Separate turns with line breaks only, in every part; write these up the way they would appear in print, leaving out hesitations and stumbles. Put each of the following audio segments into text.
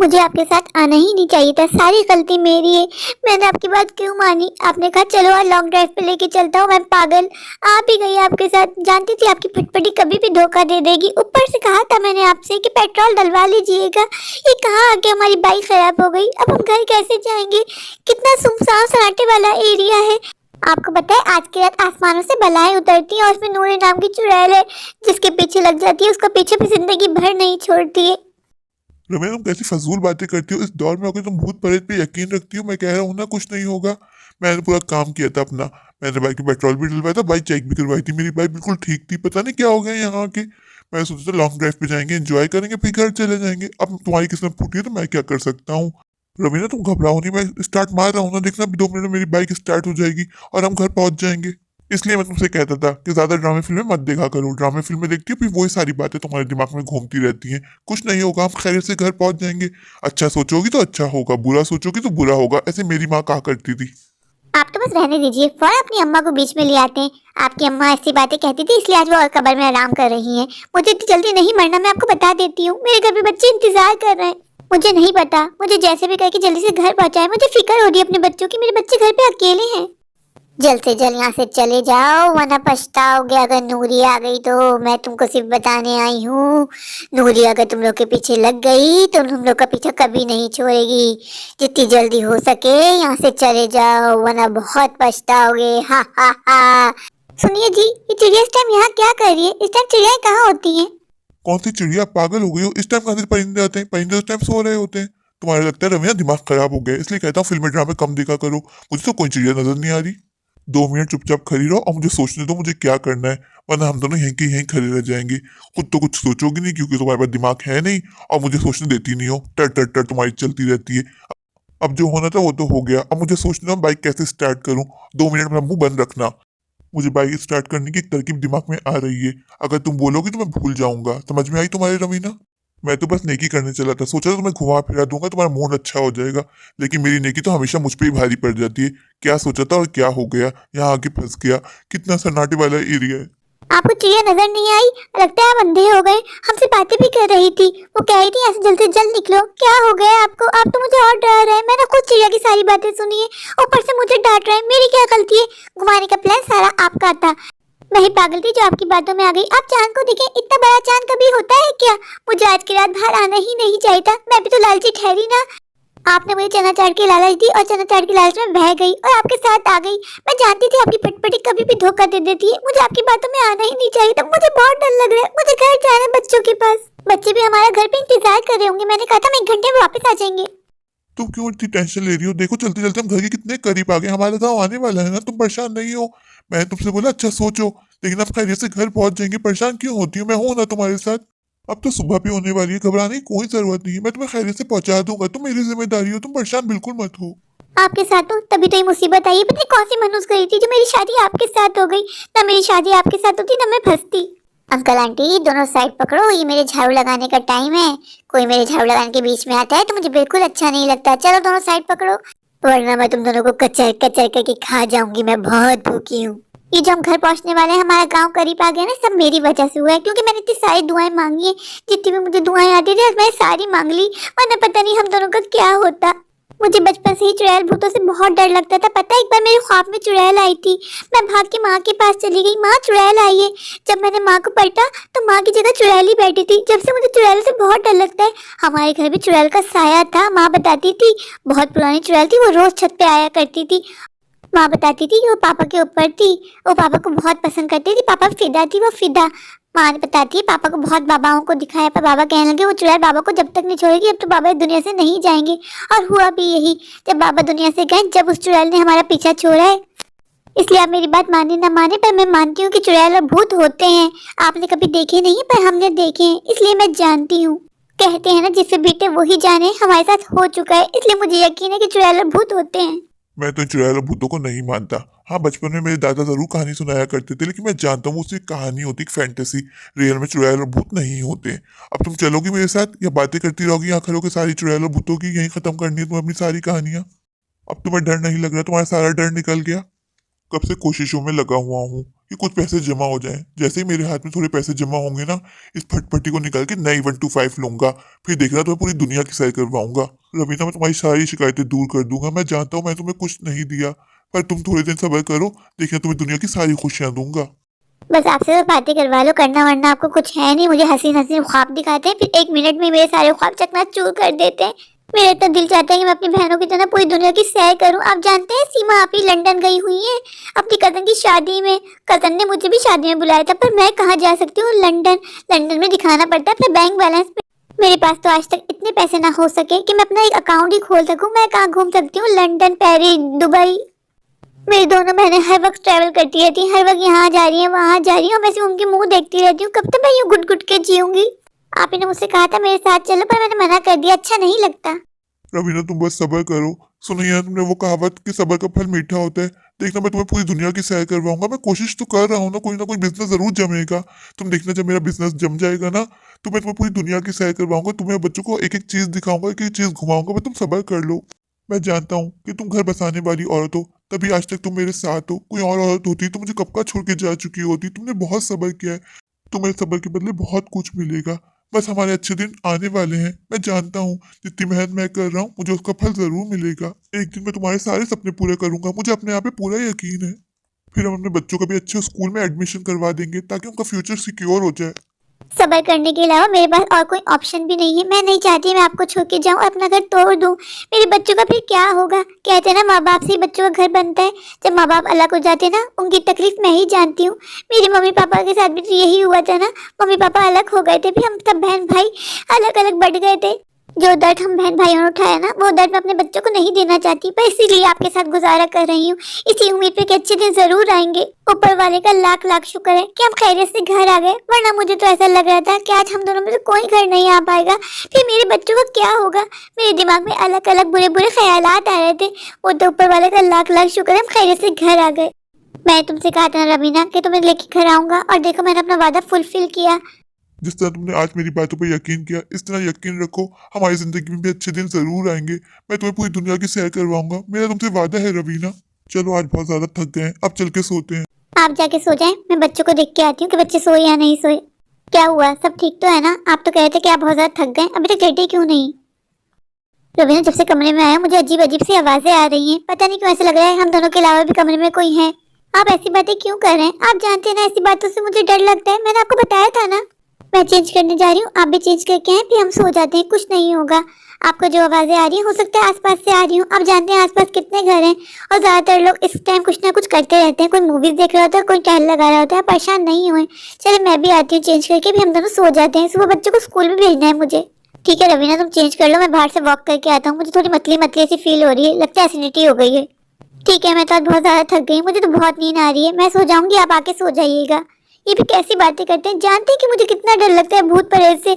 मुझे आपके साथ आना ही नहीं चाहिए था, सारी गलती मेरी है। मैंने आपकी बात क्यों मानी? आपने कहा चलो आज लॉन्ग ड्राइव पे लेके चलता हूँ, मैं पागल आप ही गई आपके साथ। जानती थी आपकी फटफटी कभी भी धोखा दे देगी। ऊपर से कहा था मैंने आपसे कि पेट्रोल डलवा लीजिएगा। ये कहाँ आके हमारी बाइक खराब हो गई। अब हम घर कैसे जाएंगे? कितना सुनसान सन्नाटे वाला एरिया है। आपको पता है आज की रात आसमानों से बलाएं उतरती हैं और उसमें नूरे नाम की चुड़ैल है, जिसके पीछे लग जाती है उसका पीछे भी जिंदगी भर नहीं छोड़ती है।
रमेश, तुम कैसी फजूल बातें करती हो? इस दौर में होकर तुम भूत प्रेत पे यकीन रखती हो? मैं कह रहा हूँ ना, कुछ नहीं होगा। मैंने पूरा काम किया था अपना। मैंने बाइक में पेट्रोल भी डलवाया था, बाइक चेक भी करवाई थी, मेरी बाइक बिल्कुल ठीक थी। पता नहीं क्या हो गया यहाँ आके। मैं सोचा था लॉन्ग ड्राइव पे जाएंगे, एंजॉय करेंगे, फिर घर चले जाएंगे। अब तुम्हारी किस्मत फूटी है तो मैं क्या कर सकता हूँ। रवीना, तुम घबराओ नहीं, मैं स्टार्ट मार रहा हूँ ना, देखना 2 मिनट में मेरी बाइक स्टार्ट हो जाएगी और हम घर पहुंच जाएंगे। इसलिए मैं तुमसे कहता था कि ज्यादा ड्रामे फिल्में मत देखा करो। ड्रामे फिल्में देखती हो फिर वही सारी बातें तुम्हारे दिमाग में घूमती रहती हैं। कुछ नहीं होगा, हम खैरियत से घर पहुंच जाएंगे। अच्छा सोचोगी तो अच्छा होगा, बुरा सोचोगी तो बुरा होगा, ऐसे मेरी माँ कहा करती थी।
आप तो बस रहने दीजिए, फौरन अपनी अम्मा को बीच में ले आते हैं। आपकी अम्मा ऐसी बातें कहती थी इसलिए आज वो और कब्र में आराम कर रही हैं। मुझे इतनी जल्दी नहीं मरना, मैं आपको बता देती हूँ। मेरे घर पे बच्चे इंतजार कर रहे हैं। मुझे नहीं पता, मुझे जैसे भी करके जल्दी से घर पहुंचाए। मुझे फिक्र हो रही है अपने बच्चों की। मेरे बच्चे घर पे अकेले हैं। जल्द से जल्द यहाँ से चले जाओ वरना पछताओगे। अगर नूरी आ गई तो मैं तुमको सिर्फ बताने आई हूँ। नूरी अगर तुम लोग के पीछे लग गई तो तुम लोग का पीछा कभी नहीं छोड़ेगी। जितनी जल्दी हो सके यहाँ से चले जाओ वरना बहुत पछताओगे। हा हा हा। सुनिए जी, ये चिड़िया इस टाइम यहाँ क्या कर रही है? इस टाइम चिड़ियाएं कहाँ होती हैं?
कौन सी चिड़िया? पागल हो गई हो? इस टाइम कहाँ से परिंदे आते हैं? परिंदे उस टाइम सो रहे होते हैं। तुम्हारा लगता है रवीना दिमाग खराब हो गया है, इसलिए कहता हूँ फिल्में ड्रामे कम देखा करो। मुझे तो कोई चिड़िया नजर नहीं आ रही। 2 मिनट चुपचाप खड़ी रहो और मुझे सोचने दो मुझे क्या करना है, वरना हम दोनों यहीं के यहीं खड़े रह जाएंगे। खुद तो कुछ सोचोगी नहीं क्योंकि तुम्हारे पास दिमाग है नहीं, और मुझे सोचने देती नहीं हो। टर टर टर तुम्हारी चलती रहती है। अब जो होना था वो तो हो गया, अब मुझे सोचना है बाइक कैसे स्टार्ट करूं। 2 मिनट में मुंह बंद रखना। मुझे बाइक स्टार्ट करने की एक तरकीब दिमाग में आ रही है। अगर तुम बोलोगी तो मैं भूल जाऊंगा। समझ में आई तुम्हारी रवीना? मैं तो बस नेकी करने चला था, सोचा था तुम्हें घुमा फिरा दूंगा, तुम्हारा मूड अच्छा हो जाएगा। लेकिन मेरी नेकी तो हमेशा मुझ पे ही भारी पड़ जाती है। क्या सोचा था और क्या हो गया, यहाँ आके फंस गया। कितना सन्नाटे वाला एरिया है।
आपको चिड़िया नजर नहीं आई? लगता है आप अंधे हो गए। हमसे बातें भी कर रही थी। वो कह रही थी यहाँ से जल्द से जल्द निकलो। क्या हो गया आपको? आप तो मुझे और डरा रहे हैं। मैंने खुद चिड़िया की सारी बातें सुनी है, ऊपर से मुझे डांट रहे हैं। मेरी क्या गलती है? घुमाने का प्लान सारा आपका था। मैं ही पागल थी जो आपकी बातों में आ गई। आप चांद को देखें, इतना बड़ा चांद कभी होता है क्या? मुझे आज की रात बाहर आना ही नहीं चाहिए था। मैं भी तो लालची ठहरी ना। आपने मुझे चना चाट की लालच दी और चना चाट की लालच में बह गई और आपके साथ आ गई। मैं जानती थी आपकी फटफटी कभी भी धोखा दे देती है। मुझे आपकी बातों में आना ही नहीं चाहिए था। मुझे बहुत डर लग रहा है। मुझे घर जाना है बच्चों के पास। बच्चे भी हमारा घर पे इंतजार कर रहे होंगे। मैंने कहा था मैं 1 घंटे में वापस आ जाएंगे।
तुम क्यों इतनी टेंशन ले रही हो? देखो चलते चलते हम घर के कितने करीब आ गए, हमारा गाँव आने वाला है ना। तुम परेशान नहीं हो? मैंने तुमसे बोला अच्छा सोचो, लेकिन आप खैरियत से घर पहुंच जाएंगे। परेशान क्यों होती हो? मैं हूं ना तुम्हारे साथ। अब तो सुबह भी होने वाली है, घबराने की कोई जरूरत नहीं है। मैं तुम्हें खैरियत से पहुंचा दूंगा, तुम मेरी जिम्मेदारी हो, तुम परेशान बिल्कुल मत हो।
आपके साथ हूँ तभी तो ये मुसीबत आई। पता नहीं कौन सी मनहूस गई थी जो मेरी शादी आपके साथ हो गई। ना मेरी शादी आपके साथ होती ना मैं फंसती। अंकल आंटी दोनों साइड पकड़ो, ये मेरे झाड़ू लगाने का टाइम है। कोई मेरे झाड़ू लगाने के बीच में आता है तो मुझे बिल्कुल अच्छा नहीं लगता। चलो दोनों साइड पकड़ो, वरना मैं तुम दोनों को कचर कचर करके खा जाऊंगी। मैं बहुत भूखी हूँ। ये जो हम घर पहुंचने वाले हैं, हमारा गांव करीब आ गया ना, सब मेरी वजह से हुआ है। क्योंकि मैंने इतनी सारी दुआएं मांगी है। जितनी भी मुझे दुआएं आती थी मैंने सारी मांग ली, वरना पता नहीं हम दोनों का क्या होता। मुझे बचपन से ही चुड़ैल भूतों से बहुत डर लगता था। पता है एक बार मेरे ख्वाब में चुड़ैल आई थी। मैं भाग के माँ के पास चली गई, माँ चुड़ैल आई है। जब मैंने माँ को पलटा तो माँ की जगह चुड़ैल ही बैठी थी। जब से मुझे चुड़ैल से बहुत डर लगता है। हमारे घर भी चुड़ैल का साया था, माँ बताती थी। बहुत पुरानी चुड़ैल थी, वो रोज छत पे आया करती थी। माँ बताती थी कि वो पापा के ऊपर थी। वो पापा को बहुत पसंद करती थी। पापा फिदा थी, वो फिदा। माँ ने बताती है पापा को बहुत बाबाओं को दिखाया, पर बाबा कहने लगे वो चुड़ैल बाबा को जब तक नहीं छोड़ेगी अब तो बाबा दुनिया से नहीं जाएंगे। और हुआ भी यही। जब बाबा दुनिया से गए, जब उस चुड़ैल ने हमारा पीछा छोड़ा है। इसलिए आप मेरी बात माने ना माने, पर मैं मानती हूँ कि चुड़ैल और भूत होते हैं। आपने कभी देखे नहीं पर हमने देखे हैं, इसलिए मैं जानती हूँ। कहते हैं ना जिसे बीते वही जाने, हमारे साथ हो चुका है। इसलिए मुझे यकीन है कि चुड़ैल और भूत होते हैं।
मैं तो इन चुड़ैल और भूतों को नहीं मानता। हाँ, बचपन में मेरे दादा जरूर कहानी सुनाया करते थे, लेकिन मैं जानता हूँ उससे कहानी होती, एक फैंटेसी। रियल में चुड़ैल और भूत नहीं होते। अब तुम चलोगी मेरे साथ या बातें करती रहोगी यहाँ खड़े होकर? सारी चुड़ैल और भूतों की यहीं खत्म करनी है तुम्हें अपनी सारी कहानियां? अब तुम्हें डर नहीं लग रहा? तुम्हारा सारा डर निकल गया? कब से कोशिशों में लगा हुआ हूँ कि कुछ पैसे जमा हो जाएं। जैसे ही मेरे हाथ में थोड़े पैसे जमा होंगे ना, इस फटफटी को निकाल के नई 125 लूंगा। फिर देखना तो मैं पूरी दुनिया की सैर करवाऊंगा। रवीना, मैं तुम्हारी सारी शिकायतें दूर कर दूंगा। मैं जानता हूँ मैं तुम्हें कुछ नहीं दिया, पर तुम थोड़े दिन सब्र करो, देखना तुम्हें दुनिया की सारी खुशियां दूंगा।
बस आपसे तो बातें करवा लो, करना वरना आपको कुछ है नहीं। मुझे हसीन हसीन ख्वाब दिखाते हैं, फिर 1 मिनट में मेरे सारे ख्वाब चकनाचूर कर देते हैं। मेरा इतना दिल चाहता है कि मैं अपनी बहनों की तरह पूरी दुनिया की सैर करूं। आप जानते हैं सीमा आप ही लंदन गई हुई है अपनी कजन की शादी में। कजन ने मुझे भी शादी में बुलाया था, पर मैं कहाँ जा सकती हूँ? लंदन। लंदन में दिखाना पड़ता है अपना बैंक बैलेंस। मेरे पास तो आज तक इतने पैसे ना हो सके कि मैं अपना एक अकाउंट ही खोल सकूं। मैं कहाँ घूम सकती हूँ? London, Paris, Dubai. मेरी दोनों बहनें हर वक्त ट्रैवल करती रहती हैं, हर वक्त यहाँ जा रही हैं वहाँ जा रही हैं, और मैं सिर्फ उनके मुंह देखती रहती हूँ। कब तक मैं यूँ घुट घुट के जीऊंगी? आप ही ने मुझसे कहा था मेरे साथ चलो, पर मैंने मना कर दिया, अच्छा नहीं लगता।
रवीना, तुम बस सब्र करो। सुना है तुमने वो कहावत कि सब्र का फल मीठा होता है। देखना मैं तुम्हें पूरी दुनिया की सैर करवाऊंगा। मैं कोशिश तो कर रहा हूँ ना कोई बिजनेस जरूर जमेगा। तुम देखना जब मेरा बिजनेस जम जाएगा ना, तो मैं तुम्हें पूरी दुनिया की सैर करवाऊंगा। तुम्हें बच्चों को एक एक चीज दिखाऊंगा, एक एक चीज घुमाऊंगा। मैं, तुम सब्र कर लो। मैं जानता हूँ कि तुम घर बसाने वाली औरत हो, तभी आज तक तुम मेरे साथ हो। कोई और औरत होती तो मुझे कब का छोड़ के जा चुकी होती। तुमने बहुत सब्र किया है, तुम्हें सब्र के बदले बहुत कुछ मिलेगा। बस हमारे अच्छे दिन आने वाले हैं। मैं जानता हूँ जितनी मेहनत मैं कर रहा हूँ मुझे उसका फल जरूर मिलेगा। एक दिन मैं तुम्हारे सारे सपने पूरे करूंगा, मुझे अपने आप पे पूरा यकीन है। फिर हम अपने बच्चों का भी अच्छे स्कूल में एडमिशन करवा देंगे ताकि उनका फ्यूचर सिक्योर हो जाए।
सब्र करने के अलावा मेरे पास और कोई ऑप्शन भी नहीं है। मैं नहीं चाहती मैं आपको छोड़ के जाऊं और अपना घर तोड़ दूं। मेरे बच्चों का फिर क्या होगा? कहते हैं ना माँ बाप से ही बच्चों का घर बनता है। जब माँ बाप अलग हो जाते हैं ना, उनकी तकलीफ मैं ही जानती हूँ। मेरे मम्मी पापा के साथ भी तो यही हुआ था ना। मम्मी पापा अलग हो गए थे, फिर हम सब बहन भाई अलग अलग बढ़ गए थे। जो दर्द हम बहन भाइयों ने उठाया ना, वो दर्द मैं अपने बच्चों को नहीं देना चाहती, पर इसीलिए आपके साथ गुजारा कर रही हूँ, इसी उम्मीद पे कि अच्छे दिन जरूर आएंगे। ऊपर वाले का लाख लाख शुक्र है कि हम खैरियत से घर आ गए, वरना मुझे तो ऐसा लग रहा था कि आज हम दोनों में से कोई घर नहीं आ पाएगा। फिर मेरे बच्चों का क्या होगा? मेरे दिमाग में अलग अलग बुरे बुरे ख्यालात आ रहे थे। वो तो ऊपर वाले का लाख लाख शुक्र है हम खैरियत से घर आ गए। मैं तुमसे कहा था ना रवीना कि तुम्हें लेके घर आऊंगा, और देखो मैंने अपना वादा फुलफिल किया।
जिस तरह तुमने आज मेरी बातों पर यकीन किया, इस तरह यकीन रखो हमारी जिंदगी में भी अच्छे दिन जरूर आएंगे। मैं तुम्हें पूरी दुनिया की सैर करवाऊंगा, मेरा तुमसे वादा है रवीना। चलो आज बहुत ज्यादा थक गए हैं, अब चल के सोते हैं।
आप जाके सो जाएं, मैं बच्चों को देख के आती हूँ कि बच्चे सोए या नहीं सोए। क्या हुआ, सब ठीक तो है ना? आप तो कह रहे थे कि आप बहुत ज्यादा थक गए, अभी तक लेटे क्यों नहीं? रवीना, जब से कमरे में आया मुझे अजीब अजीब सी आवाजें आ रही हैं। पता नहीं क्यों ऐसा लग रहा है हम दोनों के अलावा भी कमरे में कोई है। आप ऐसी बातें क्यों कर रहे हैं? आप जानते हैं ना ऐसी बातों से मुझे डर लगता है। मैंने आपको बताया था ना। मैं चेंज करने जा रही हूँ, आप भी चेंज करके आए, फिर हम सो जाते हैं, कुछ नहीं होगा। आपको जो आवाजें आ रही हैं हो सकता है आसपास से आ रही हूँ। आप जानते हैं आसपास कितने घर हैं, और ज्यादातर लोग इस टाइम कुछ ना कुछ करते रहते हैं। कोई मूवीज देख रहा होता है, कोई टहल लगा रहा होता है। परेशान नहीं हुए, चले मैं भी आती हूँ चेंज करके, भी हम दोनों सो जाते हैं। सुबह बच्चों को स्कूल भी भेजना है मुझे। ठीक है रवीना, तुम चेंज कर लो, मैं बाहर से वॉक करके आता हूँ। मुझे थोड़ी मतली मतली सी फील हो रही है, लगता है एसिडिटी हो गई है। ठीक है, मैं तो आज बहुत ज्यादा थक गई, मुझे तो बहुत नींद आ रही है। मैं सो जाऊंगी, आप आके सो जाइएगा। ये भी कैसी बातें करते हैं? जानते हैं कि मुझे कितना डर लगता है भूत प्रेत से,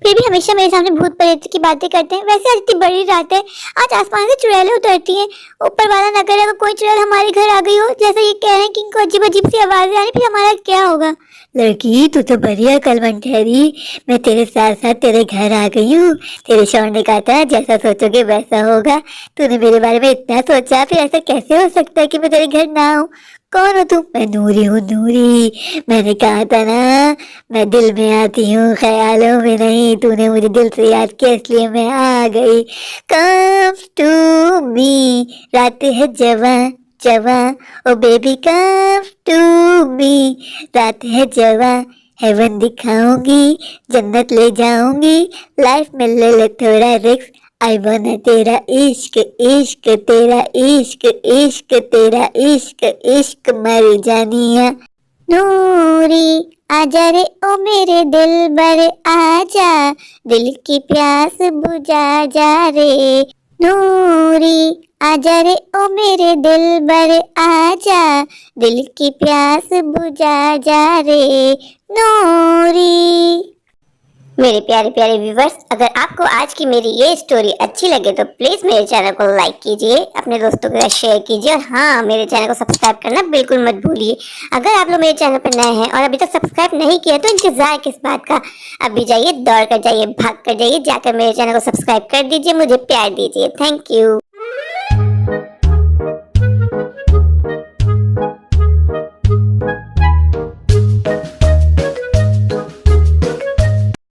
फिर भी हमेशा मेरे सामने भूत प्रेत की बातें करते हैं। वैसे आज इतनी बड़ी रात है, आज आसमान से चुड़ैलें उतरती हैं। ऊपर वाला न करे अगर कोई चुड़ैल हमारे घर आ गई हो, जैसा ये कह रहे हैं कि इनको अजीब अजीब सी आवाजें आ रही, फिर हमारा क्या होगा? लड़की, तू तो बढ़िया कलमन ठहरी। मैं तेरे साथ साथ तेरे घर आ गई हूँ। तेरे शौहर ने कहा था जैसा सोचोगे वैसा होगा। तूने मेरे बारे में इतना सोचा, फिर ऐसा कैसे हो सकता है कि मैं तेरे घर ना आऊँ? कौन हो तुम? मैं नूरी हूँ, नूरी। मैंने कहा था ना, मैं दिल में आती हूँ, ख्यालों में नहीं। तूने मुझे दिल से याद किया, इसलिए मैं आ गई। कम टू मी, रात है जवां जवां, ओ बेबी कम टू मी, रात है जवां। हेवन दिखाऊंगी, जन्नत ले जाऊंगी, लाइफ में ले ले थोड़ा रिस्क। आई वाना तेरा इश्क, इश्क तेरा इश्क, इश्क तेरा इश्क, इश्क मर जानिया। नूरी आजा रे ओ मेरे दिल बर, आजा दिल की प्यास बुझा जा रे। नूरी आजा रे ओ मेरे दिल बर, आजा दिल की प्यास बुझा जा रे। नूरी। मेरे प्यारे प्यारे व्यूवर्स, अगर आपको आज की मेरी ये स्टोरी अच्छी लगे तो प्लीज मेरे चैनल को लाइक कीजिए, अपने दोस्तों के साथ शेयर कीजिए, और हाँ, मेरे चैनल को सब्सक्राइब करना बिल्कुल मत भूलिए। अगर आप लोग मेरे चैनल पर नए हैं और अभी तक सब्सक्राइब नहीं किया तो इंतजार किस बात का? अभी जाइए, दौड़ कर जाइए, भाग कर जाइए, जाकर मेरे चैनल को सब्सक्राइब कर दीजिए, मुझे प्यार दीजिए। Thank you.